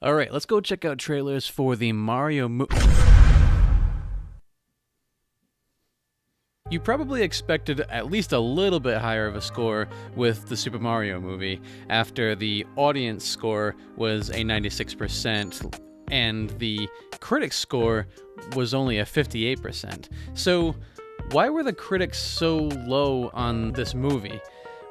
All right, let's go check out trailers for the Mario movie. You probably expected at least a little bit higher of a score with the Super Mario movie after the audience score was a 96% and the critic score was only a 58%. So why were the critics so low on this movie?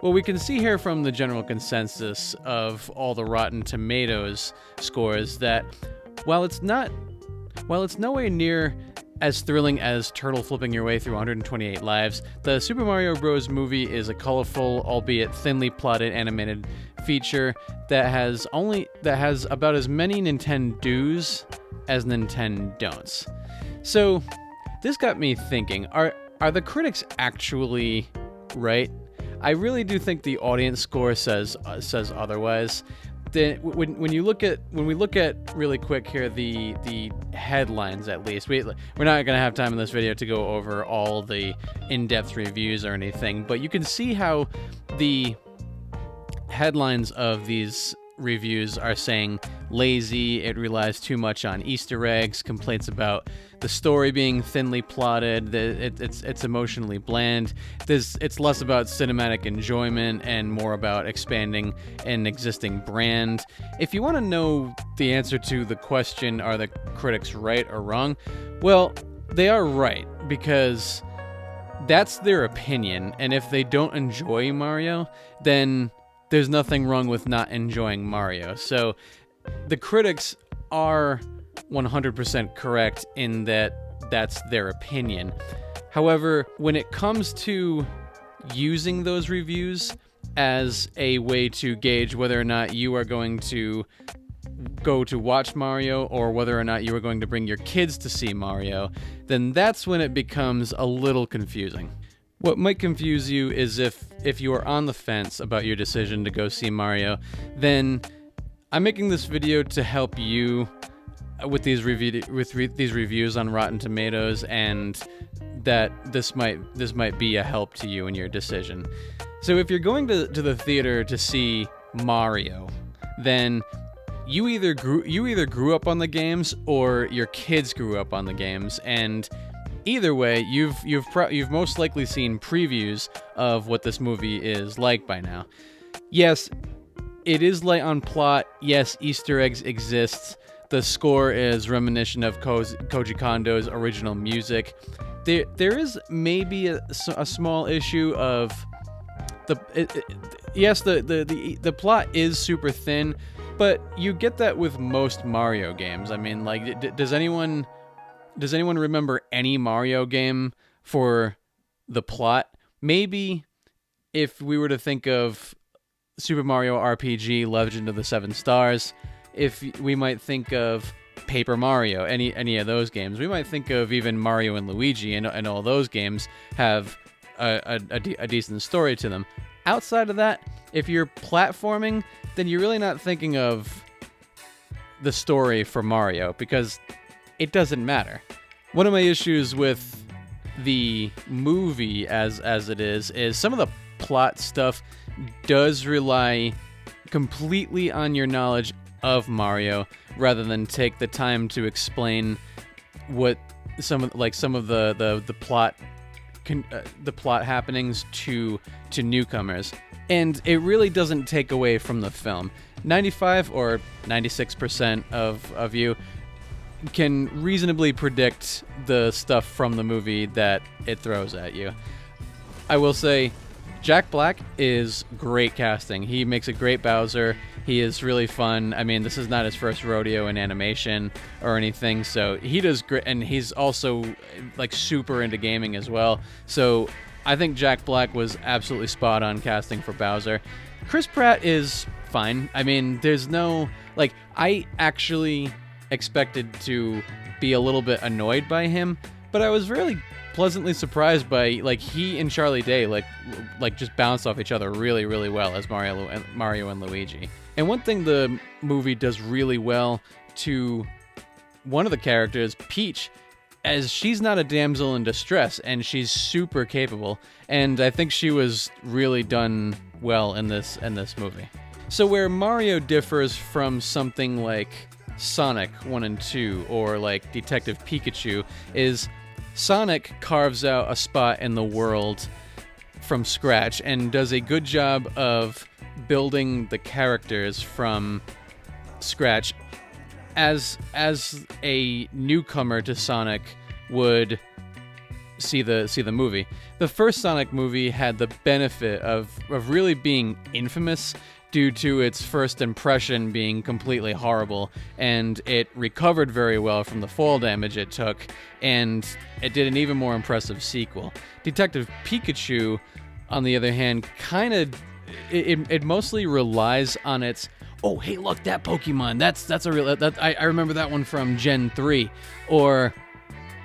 Well, we can see here from the general consensus of all the Rotten Tomatoes scores that while it's nowhere near as thrilling as turtle flipping your way through 128 lives, the Super Mario Bros. Movie is a colorful, albeit thinly plotted animated feature that has about as many Nintendo-dos as Nintendo don'ts. So this got me thinking, are the critics actually right? I really do think the audience score says otherwise. When we look at really quick here the headlines, at least we're not gonna have time in this video to go over all the in-depth reviews or anything, but you can see how the headlines of these reviews are saying lazy, it relies too much on Easter eggs, complaints about the story being thinly plotted, it's emotionally bland. It's less about cinematic enjoyment and more about expanding an existing brand. If you want to know the answer to the question, are the critics right or wrong? Well, they are right, because that's their opinion, and if they don't enjoy Mario, then there's nothing wrong with not enjoying Mario. So the critics are 100% correct in that that's their opinion. However, when it comes to using those reviews as a way to gauge whether or not you are going to go to watch Mario or whether or not you are going to bring your kids to see Mario, then that's when it becomes a little confusing. What might confuse you is if you are on the fence about your decision to go see Mario, then I'm making this video to help you with these reviews on Rotten Tomatoes, and that this might be a help to you in your decision. So if you're going to the theater to see Mario, then you either grew up on the games or your kids grew up on the games, and either way, you've most likely seen previews of what this movie is like by now. Yes, it is light on plot. Yes, Easter eggs exist. The score is reminiscent of Koji Kondo's original music. There is maybe a small issue of the plot is super thin, but you get that with most Mario games. I mean, like, does anyone remember any Mario game for the plot? Maybe if we were to think of Super Mario RPG Legend of the Seven Stars, if we might think of Paper Mario, any of those games. We might think of even Mario and Luigi, and all those games have a decent story to them. Outside of that, if you're platforming, then you're really not thinking of the story for Mario, because it doesn't matter. One of my issues with the movie as it is some of the plot stuff does rely completely on your knowledge of Mario rather than take the time to explain what some of the plot happenings to newcomers. And it really doesn't take away from the film. 95 or 96% of you can reasonably predict the stuff from the movie that it throws at you. I will say, Jack Black is great casting. He makes a great Bowser. He is really fun. I mean, this is not his first rodeo in animation or anything, so he does great, and he's also like super into gaming as well. So I think Jack Black was absolutely spot on casting for Bowser. Chris Pratt is fine. I mean, there's no, like, I actually expected to be a little bit annoyed by him, but I was really pleasantly surprised by, like, he and Charlie Day like just bounced off each other really, really well as Mario and Luigi. And one thing the movie does really well to one of the characters, Peach, as she's not a damsel in distress, and she's super capable, and I think she was really done well in this movie. So where Mario differs from something like Sonic 1 and 2 or like Detective Pikachu is Sonic carves out a spot in the world from scratch and does a good job of building the characters from scratch as a newcomer to Sonic would see the movie. The first Sonic movie had the benefit of really being infamous due to its first impression being completely horrible, and it recovered very well from the fall damage it took, and it did an even more impressive sequel. Detective Pikachu, on the other hand, kind of it mostly relies on its oh hey look that Pokemon that's a real that I remember that one from Gen 3 or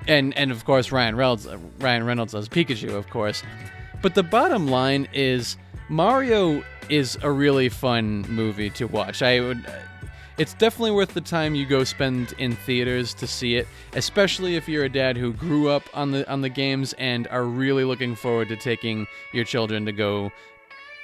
and of course Ryan Reynolds as Pikachu, of course. But the bottom line is Mario is a really fun movie to watch. It's definitely worth the time you go spend in theaters to see it, especially if you're a dad who grew up on the games and are really looking forward to taking your children to go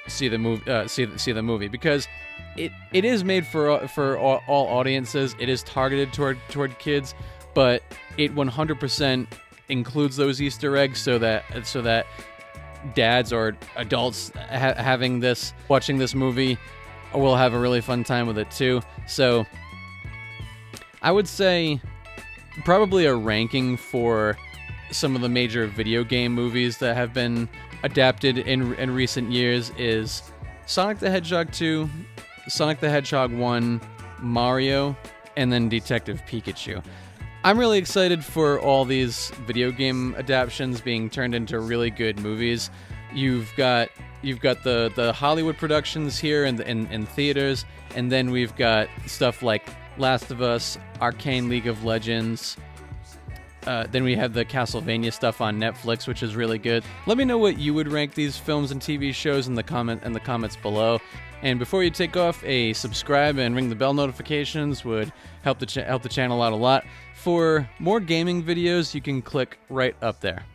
see the movie. See the movie because it is made for all audiences. It is targeted toward kids, but it 100% includes those Easter eggs so that dads or adults watching this movie will have a really fun time with it too. So I would say probably a ranking for some of the major video game movies that have been adapted in recent years is Sonic the Hedgehog 2, Sonic the Hedgehog 1, Mario, and then Detective Pikachu. I'm really excited for all these video game adaptations being turned into really good movies. You've got the Hollywood productions here in theaters, and then we've got stuff like Last of Us, Arcane League of Legends. Then we have the Castlevania stuff on Netflix, which is really good. Let me know what you would rank these films and TV shows in the comments below. And before you take off, a subscribe and ring the bell notifications would help the channel out a lot. For more gaming videos, you can click right up there.